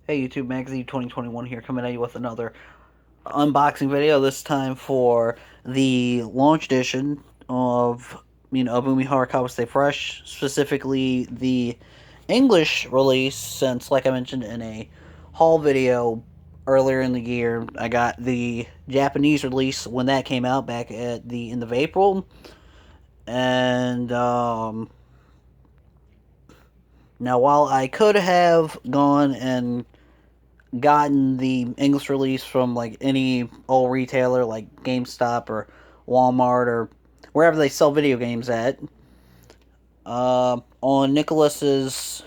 Hey YouTube, Magazine 2021 here, coming at you with another unboxing video. This time for the launch edition of Umihara Kawase Fresh, specifically the English release. Since, like I mentioned in a haul video earlier in the year, I got the Japanese release when that came out back at the end of April, and now while I could have gone and gotten the English release from like any old retailer like GameStop or Walmart or wherever they sell video games at. On Nicholas's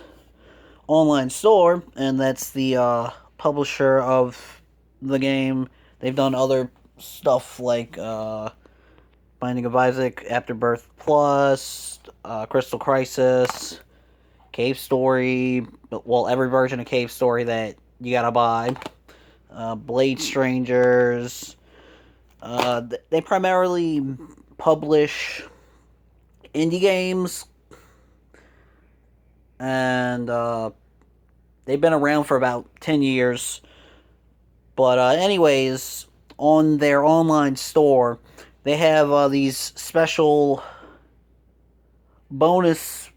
online store, and that's the publisher of the game. They've done other stuff like Binding of Isaac, Afterbirth Plus, Crystal Crisis, Cave Story. Well, every version of Cave Story that you gotta buy. Blade Strangers. They primarily publish indie games, and they've been around for about 10 years. But, anyways, on their online store, they have these special bonus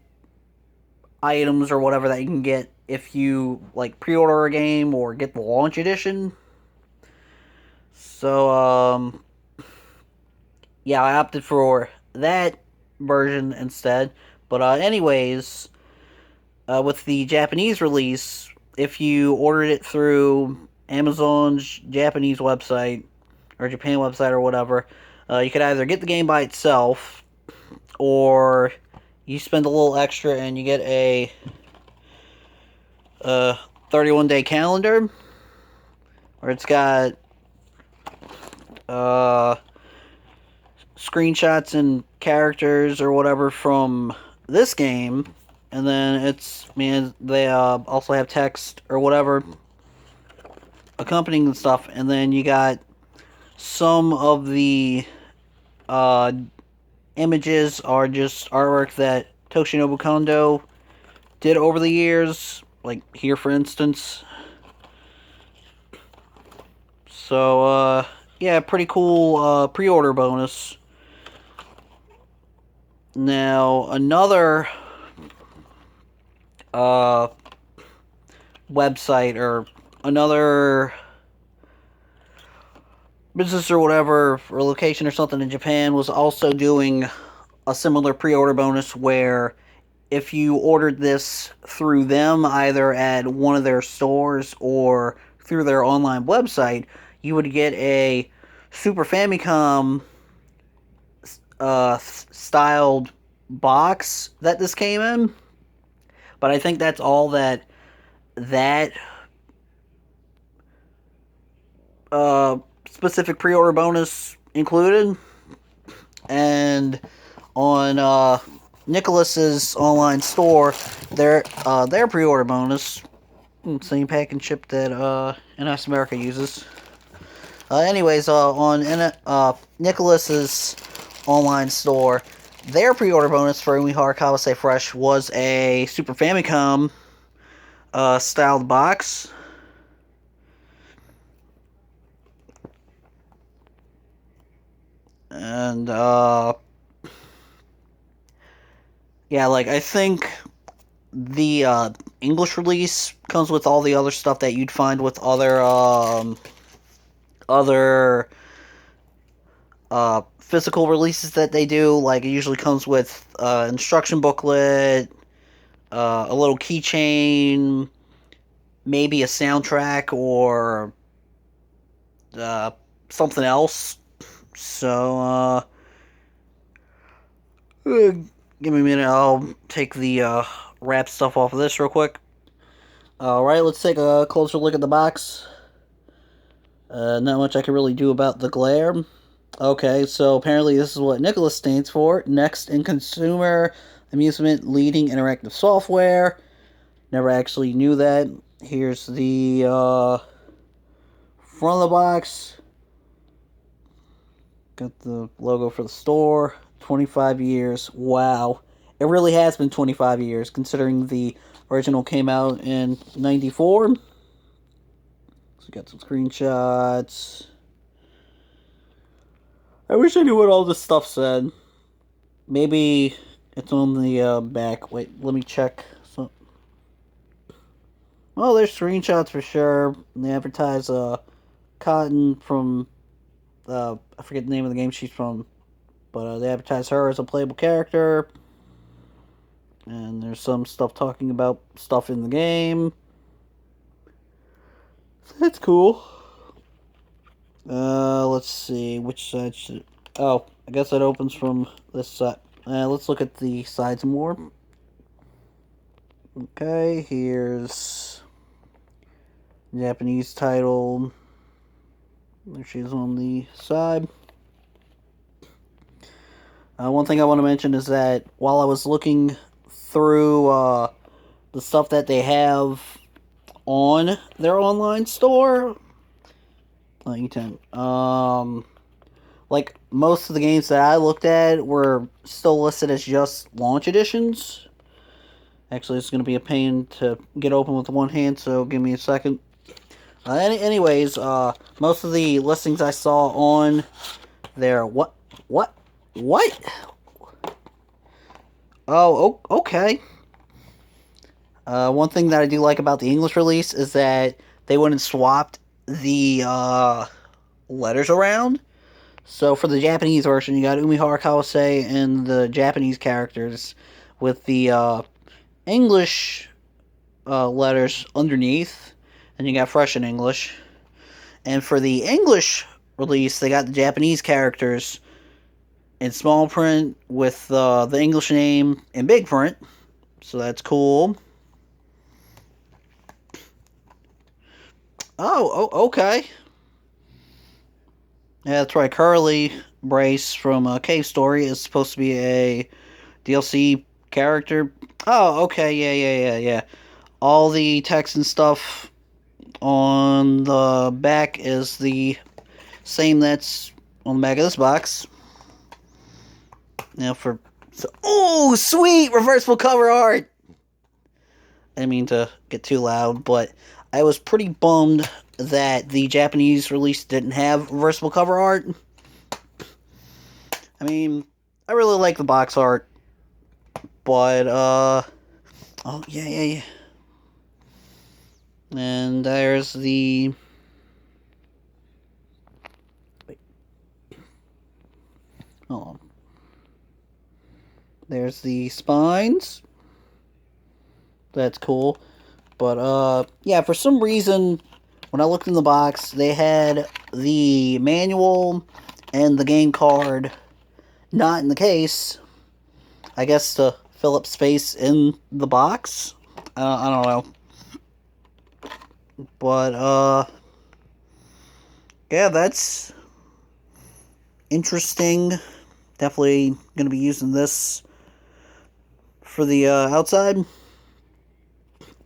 items or whatever that you can get if you like pre-order a game or get the launch edition. So yeah, I opted for that version instead. But anyways, with the Japanese release, if you ordered it through Amazon's Japanese website or Japan website or whatever, you could either get the game by itself or you spend a little extra and you get a 31-day calendar where it's got uh, screenshots and characters or whatever from this game, and then they also have text or whatever accompanying the stuff, and then you got some of the uh, images are just artwork that Toshinobu Kondo did over the years, like here for instance. So yeah, pretty cool pre-order bonus. Now, another uh, website or another business or whatever, or location or something in Japan was also doing a similar pre-order bonus where if you ordered this through them, either at one of their stores or through their online website, you would get a Super Famicom styled box that this came in. But I think that's all that uh, specific pre-order bonus included. And on Nicholas's online store, their pre-order bonus, same pack and chip that NS America uses. Anyways, on Nicholas's online store, their pre-order bonus for Umihara Kawase Fresh was a Super Famicom styled box. And yeah, like I think the English release comes with all the other stuff that you'd find with other physical releases that they do. Like it usually comes with instruction booklet, a little keychain, maybe a soundtrack or something else. So give me a minute. I'll take the wrap stuff off of this real quick. Alright, let's take a closer look at the box. Not much I can really do about the glare. Okay, so apparently this is what Nicholas stands for. Next in consumer amusement leading interactive software. Never actually knew that. Here's the front of the box. Got the logo for the store. 25 years. Wow. It really has been 25 years, considering the original came out in 94. we got some screenshots. I wish I knew what all this stuff said. Maybe it's on the back. Wait, let me check. So, well, there's screenshots for sure. They advertise Cotton from I forget the name of the game she's from, but they advertise her as a playable character. And there's some stuff talking about stuff in the game. That's cool. Let's see, which side should... Oh, I guess it opens from this side. Let's look at the sides more. Okay, here's Japanese title. There she is on the side. One thing I want to mention is that while I was looking through the stuff that they have on their online store, like most of the games that I looked at were still listed as just launch editions. Actually, it's going to be a pain to get open with one hand, so give me a second. Anyways, most of the listings I saw on there... What? Oh, okay. One thing that I do like about the English release is that they went and swapped the letters around. So for the Japanese version, you got Umihara, Kawase, and the Japanese characters with the English letters underneath, and you got fresh in English. And for the English release, they got the Japanese characters in small print with the English name in big print. So that's cool. Oh, okay. Yeah, that's right. Curly Brace from Cave Story is supposed to be a DLC character. Oh, okay. Yeah. All the text and stuff on the back is the same that's on the back of this box. Now oh, sweet! Reversible cover art! I didn't mean to get too loud, but I was pretty bummed that the Japanese release didn't have reversible cover art. I mean, I really like the box art, but, oh, yeah. And there's the... Wait. Hold on. There's the spines. That's cool. But, yeah, for some reason, when I looked in the box, they had the manual and the game card not in the case. I guess to fill up space in the box. I don't know. But, yeah, that's interesting. Definitely going to be using this for the outside.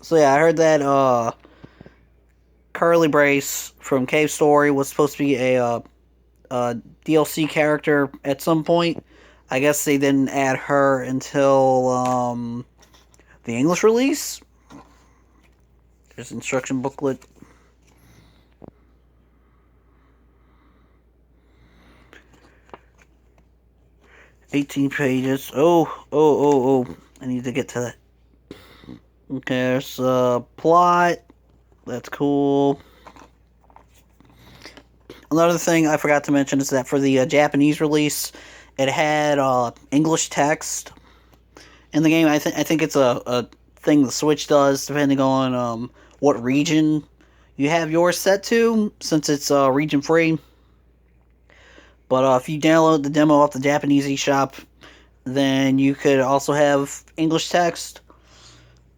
So yeah, I heard that Curly Brace from Cave Story was supposed to be a DLC character at some point. I guess they didn't add her until the English release. There's an instruction booklet. $18 pages. Oh. I need to get to that. Okay, there's plot. That's cool. Another thing I forgot to mention is that for the Japanese release, it had English text in the game. I think it's a thing the Switch does, depending on what region you have yours set to, since it's region free. But if you download the demo off the Japanese eShop, then you could also have English text.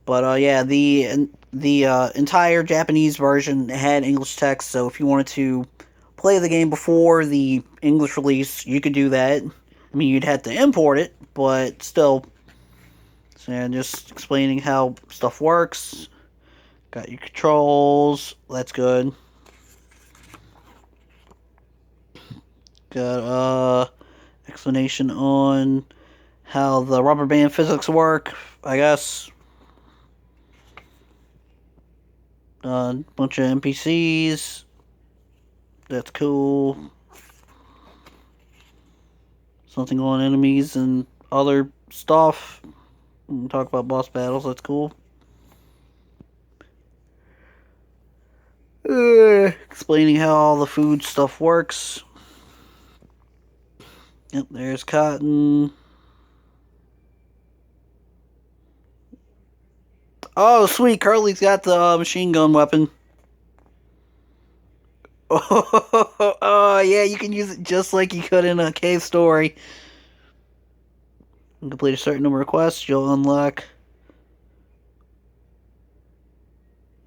But yeah, the entire Japanese version had English text, so if you wanted to play the game before the English release, you could do that. I mean, you'd have to import it, but still. So yeah, just explaining how stuff works. Got your controls. That's good. Got explanation on how the rubber band physics work, I guess. Bunch of NPCs. That's cool. Something on enemies and other stuff. We'll talk about boss battles. That's cool. Explaining how all the food stuff works. Yep, there's Cotton. Oh, sweet. Curly's got the machine gun weapon. Oh, yeah, you can use it just like you could in a cave story. And complete a certain number of quests, you'll unlock.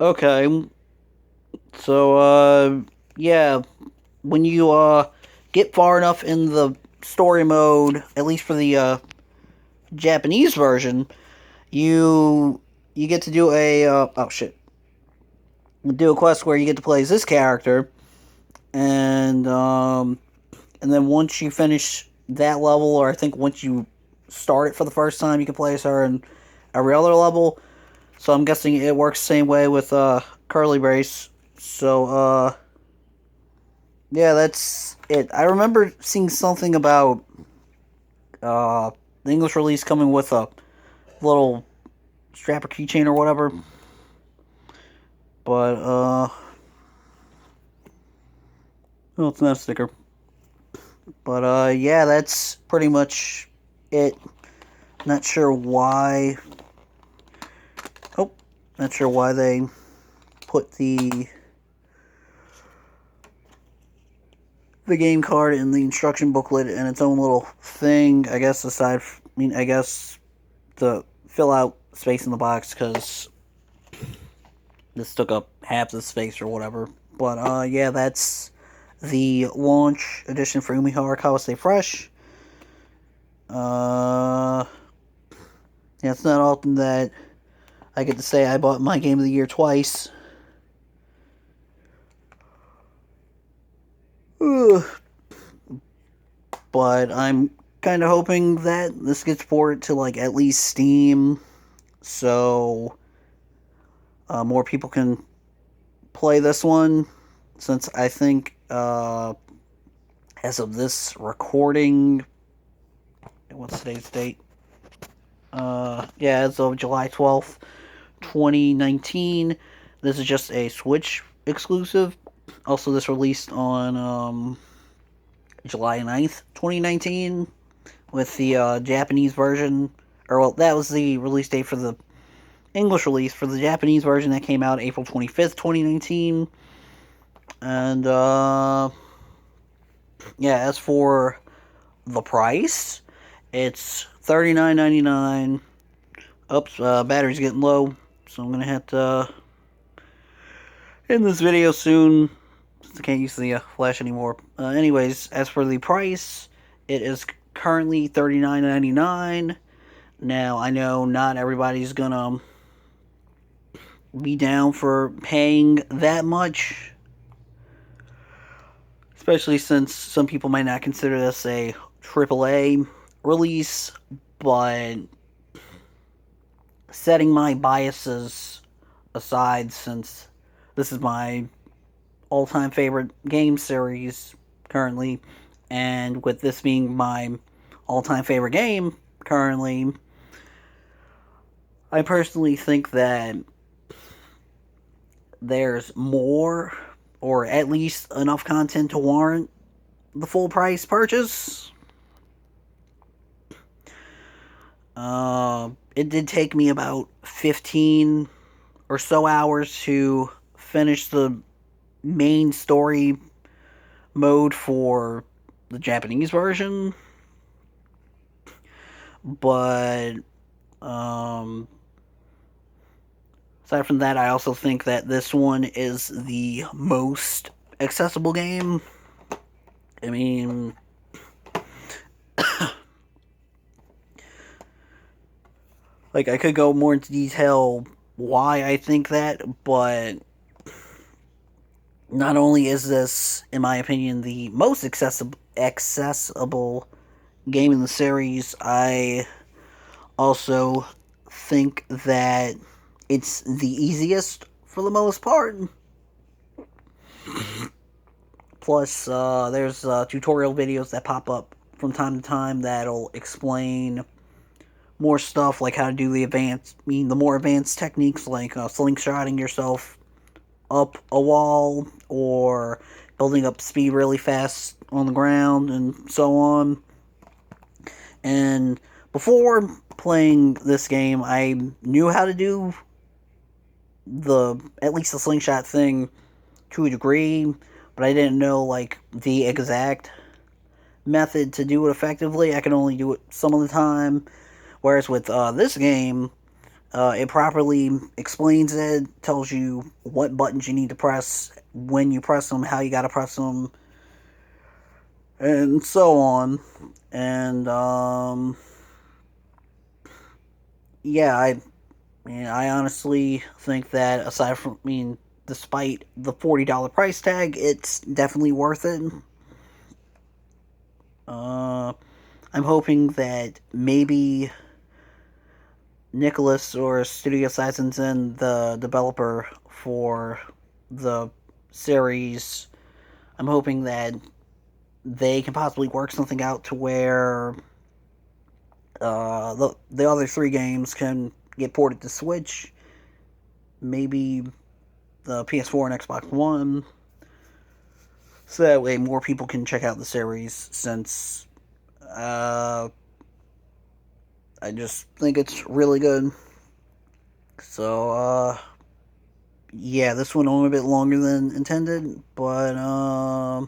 Okay. So, yeah, when you, get far enough in the story mode, at least for the, Japanese version, you get to do a, oh shit. Do a quest where you get to play as this character, and then once you finish that level, or I think once you start it for the first time, you can play as her in every other level. So I'm guessing it works the same way with Curly Brace. So yeah, that's it. I remember seeing something about the English release coming with a little strap or keychain or whatever. But well, it's not a sticker. But yeah, that's pretty much it. Not sure why. Oh, not sure why they put the game card in the instruction booklet in its own little thing. I guess I guess to fill out space in the box because this took up half the space or whatever. But yeah, that's the launch edition for Umihara Kawase Fresh. Yeah, it's not often that I get to say I bought my game of the year twice. Ugh. But I'm kind of hoping that this gets ported to like at least Steam, so more people can play this one. Since I think as of this recording, what's today's date? Yeah, as of July 12th, 2019. This is just a Switch exclusive. Also, this released on July 9th, 2019, with the Japanese version. Or, well, that was the release date for the English release. For the Japanese version, that came out April 25th, 2019. And, yeah, as for the price, it's $39.99. Oops, battery's getting low, so I'm gonna have to end this video soon. I can't use the flash anymore. Anyways, as for the price, it is currently $39.99. Now, I know not everybody's gonna be down for paying that much, especially since some people might not consider this a AAA release, but setting my biases aside, since this is my all-time favorite game series currently, and with this being my all-time favorite game currently, I personally think that there's more, or at least enough content to warrant the full price purchase. It did take me about 15 or so hours to finish the main story mode for the Japanese version. But, aside from that, I also think that this one is the most accessible game. I mean, like, I could go more into detail why I think that, but not only is this, in my opinion, the most accessible game in the series, I also think that it's the easiest for the most part. Plus, there's tutorial videos that pop up from time to time that'll explain more stuff, like how to do the more advanced techniques, like slingshotting yourself up a wall, or building up speed really fast on the ground, and so on. And before playing this game, I knew how to do at least the slingshot thing to a degree, but I didn't know like the exact method to do it effectively. I could only do it some of the time. Whereas with this game, it properly explains it, tells you what buttons you need to press, when you press them, how you gotta press them, and so on. And yeah, I honestly think that aside from, despite the $40 price tag, it's definitely worth it. Uh, I'm hoping that maybe Nicholas or Studio Sizensen, the developer for the series, I'm hoping that they can possibly work something out to where the other three games can get ported to Switch, maybe the PS4 and Xbox One, so that way more people can check out the series. Since uh, I just think it's really good. So yeah, this one only a bit longer than intended, but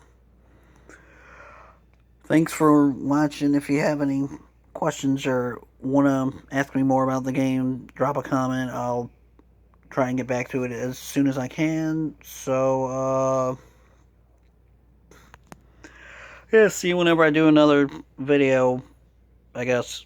thanks for watching. If you have any questions or want to ask me more about the game, drop a comment. I'll try and get back to it as soon as I can. So, yeah, see you whenever I do another video, I guess.